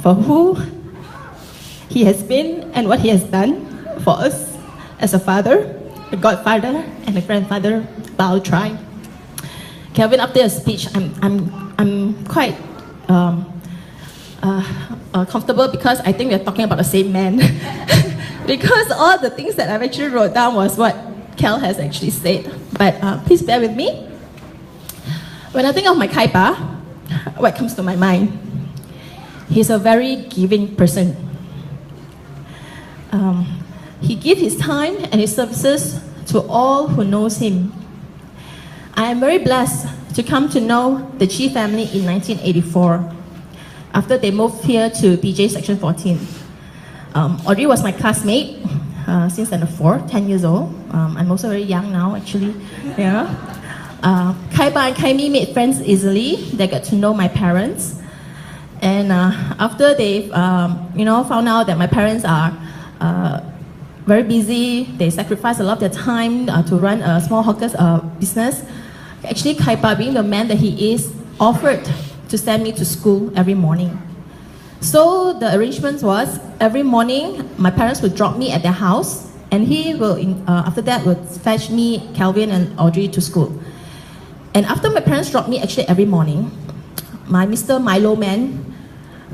for who he has been and what he has done for us as a father, a godfather, and a grandfather of our tribe. Kelvin, after your speech, I'm quite comfortable because I think we're talking about the same man. Because all the things that I've actually wrote down was what Kel has actually said. But please bear with me. When I think of my Kaipa, what comes to my mind? He's a very giving person. He gives his time and his services to all who knows him. I am very blessed to come to know the Chee family in 1984, after they moved here to BJ Section 14. Audrey was my classmate since I'm 10 years old. I'm also very young now, actually. Yeah. Kaiba and Kaimi made friends easily. They got to know my parents. And after they found out that my parents are very busy, they sacrifice a lot of their time to run a small hawker's business. Actually, Kaipa, being the man that he is, offered to send me to school every morning. So the arrangement was, every morning, my parents would drop me at their house, and he will, after that, would fetch me, Kelvin, and Audrey to school. And after my parents dropped me, actually every morning, my Mr. Milo man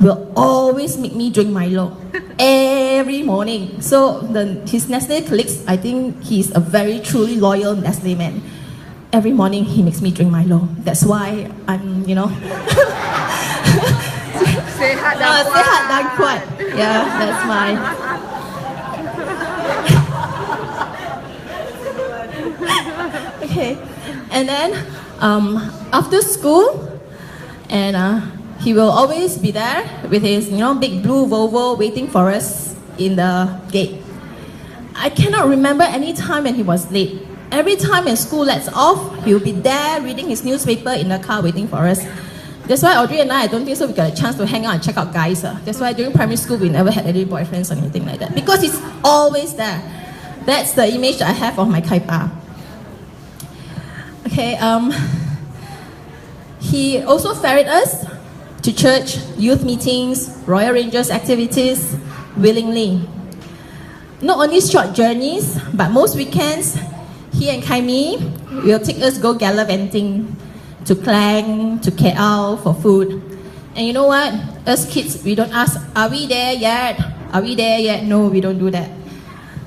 will always make me drink Milo every morning. So his Nestle colleagues, I think he's a very truly loyal Nestle man. Every morning he makes me drink Milo. That's why I'm, Sehat dan kuat. Yeah, that's my. Okay, and then after school, and he will always be there with his big blue Volvo waiting for us in the gate. I cannot remember any time when he was late. Every time when school lets off, he'll be there reading his newspaper in the car waiting for us. That's why Audrey and I don't think so we got a chance to hang out and check out guys. That's why during primary school we never had any boyfriends or anything like that. Because he's always there. That's the image that I have of my Kaipa. Okay, he also ferried us to church, youth meetings, Royal Rangers activities, willingly. Not only short journeys, but most weekends, he and Kaimi will take us go gallivanting to Klang, to KL for food. And you know what? Us kids, we don't ask, are we there yet? Are we there yet? No, we don't do that.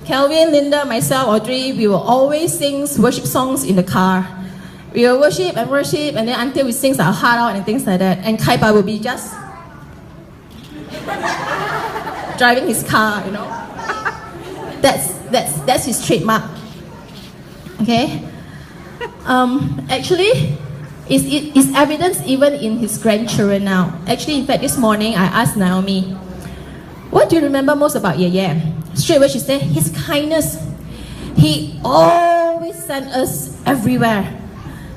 Kelvin, Linda, myself, Audrey, we will always sing worship songs in the car. We will worship, and then until we sing our heart out and things like that. And Kaipa will be just driving his car, That's his trademark. Okay? Actually, it's evidence even in his grandchildren now. Actually, in fact, this morning I asked Naomi, what do you remember most about Yeye? Straight away she said, his kindness. He always sent us everywhere.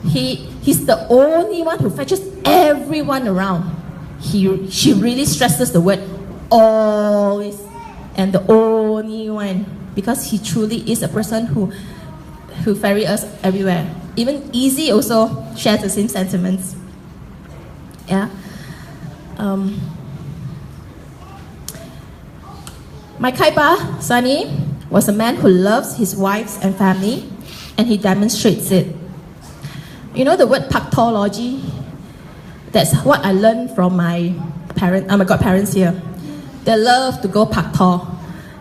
He's the only one who fetches everyone around. She really stresses the word always, and the only one, because he truly is a person who ferry us everywhere. Even Easy also shares the same sentiments. Yeah. My Kaipa, Sonny, was a man who loves his wives and family, and he demonstrates it. You know the word paktology? That's what I learned from my godparents here. They love to go pakto.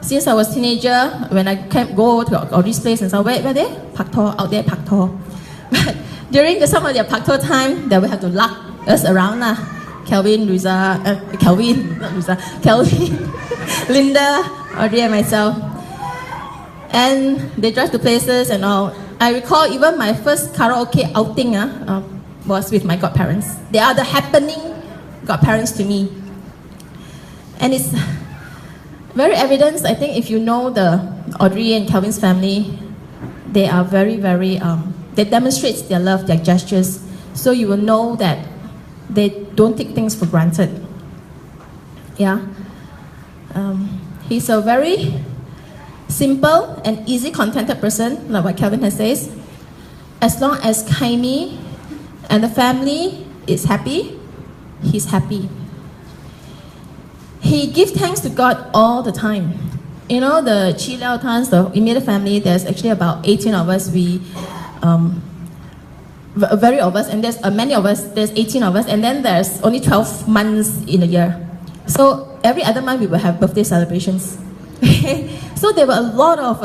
Since I was a teenager, when I go to all these places and say, where they? Pakto, out there, pakto. But during some of their pakto time, they will have to lug us around. Kelvin, Linda, Audrey and myself. And they drive to places and all. I recall even my first karaoke outing was with my godparents. They are the happening godparents to me. And it's very evident, I think, if you know the Audrey and Kelvin's family, they are very, very, they demonstrate their love, their gestures. So you will know that they don't take things for granted. Yeah. He's a very simple and easy contented person, like what Kelvin has said. As long as Kaimi and the family is happy, he's happy. he gives thanks to God all the time. You know, the Chee Liao Tans, the immediate family, there's actually about 18 of us. Very of us, and there's many of us, there's 18 of us, and then there's only 12 months in a year. So every other month we will have birthday celebrations. So there were a lot of,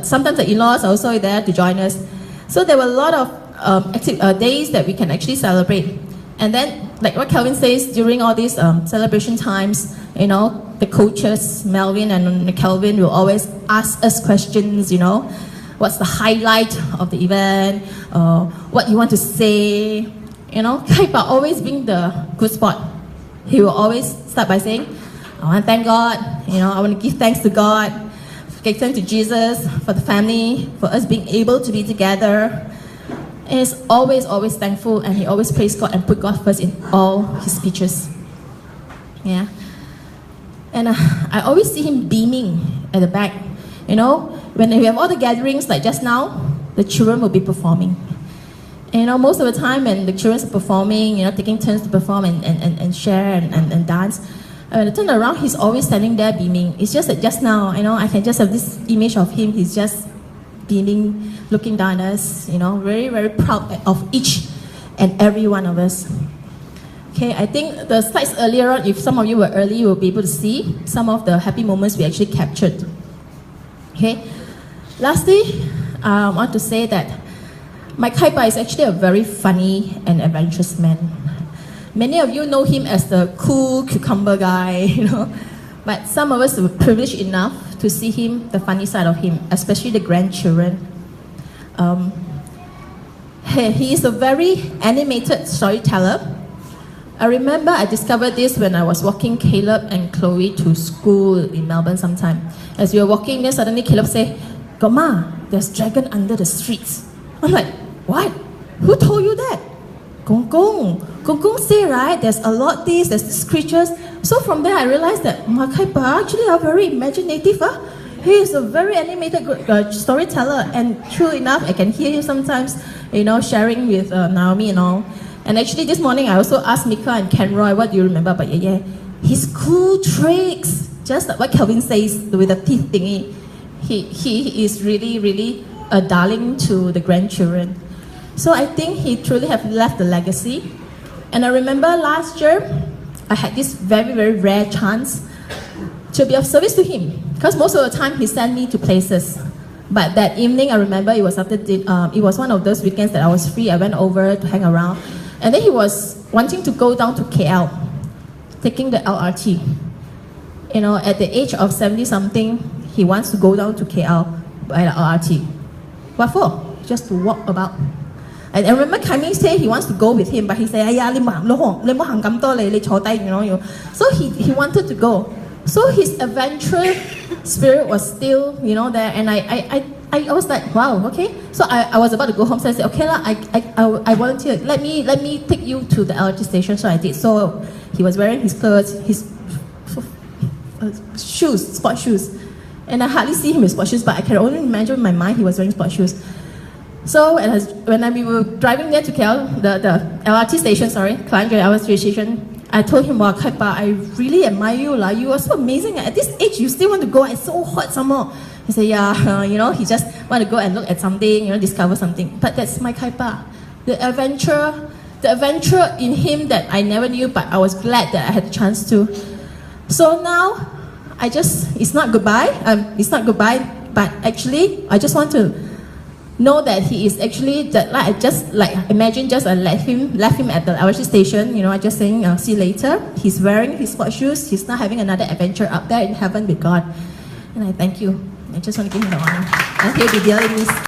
sometimes the in-laws are also there to join us. So there were a lot of days that we can actually celebrate. And then, like what Kelvin says, during all these celebration times, you know, the coaches, Melvin and Kelvin, will always ask us questions, you know, what's the highlight of the event, what you want to say, you know. Kai Pa always being the good spot. He will always start by saying, I want to thank God, you know, I want to give thanks to God, give thanks to Jesus, for the family, for us being able to be together. And he's always, always thankful, and he always praised God and put God first in all his speeches. Yeah. And I always see him beaming at the back. You know, when we have all the gatherings like just now, the children will be performing. And, you know, most of the time when the children are performing, you know, taking turns to perform and share and dance, when I turn around, he's always standing there beaming. It's just that just now, you know, I can just have this image of him. He's just beaming, looking down at us, you know, very, very proud of each and every one of us. Okay, I think the slides earlier on, if some of you were early, you will be able to see some of the happy moments we actually captured. Okay, lastly, I want to say that my Kai Pa is actually a very funny and adventurous man. Many of you know him as the cool cucumber guy, you know, but some of us were privileged enough to see him, the funny side of him, especially the grandchildren. He is a very animated storyteller. I remember I discovered this when I was walking Caleb and Chloe to school in Melbourne sometime. As we were walking there, suddenly Caleb said, Goma, there's dragon under the streets. I'm like, what? Who told you that? Gong Gong. Gong Gong say, right, there's a lot there's these creatures. So from there I realized that my Kai Pa actually are very imaginative. He is a very animated storyteller, and true enough, I can hear him sometimes, you know, sharing with Naomi and all. And actually this morning I also asked Mika and Kenroy, what do you remember about Yeye? His cool tricks, just like what Kelvin says with the teeth thingy. He is really, really a darling to the grandchildren. So I think he truly have left a legacy. And I remember last year, I had this very, very rare chance to be of service to him. Because most of the time he sent me to places. But that evening, I remember it was it was one of those weekends that I was free. I went over to hang around. And then he was wanting to go down to KL, taking the LRT. You know, at the age of 70-something, he wants to go down to KL by the LRT. What for? Just to walk about. And I remember Kai said he wants to go with him, but he said, you know. So he wanted to go. So his adventurous spirit was still, you know, there. And I was like, wow, okay. So I was about to go home, so I said, okay, I volunteered. Let me take you to the LRT station. So I did. So he was wearing his clothes, his shoes, sport shoes. And I hardly see him with sport shoes, but I can only imagine in my mind he was wearing sport shoes. So when we were driving there to KL, the LRT station, Klang LRT station, I told him, wow, Kai Pa, I really admire you. You are so amazing. At this age, you still want to go, and it's so hot some more. He said, yeah, you know, he just want to go and look at something, you know, discover something. But that's my Kai Pa. The adventure in him that I never knew, but I was glad that I had the chance to. So now, it's not goodbye, but actually, I just want to know that he is actually, imagine just left him at the LRT station, you know, I just saying, see you later. He's wearing his sport shoes, he's now having another adventure up there in heaven with God. And I thank you. I just want to give him the honor. And he'll be dearly missed.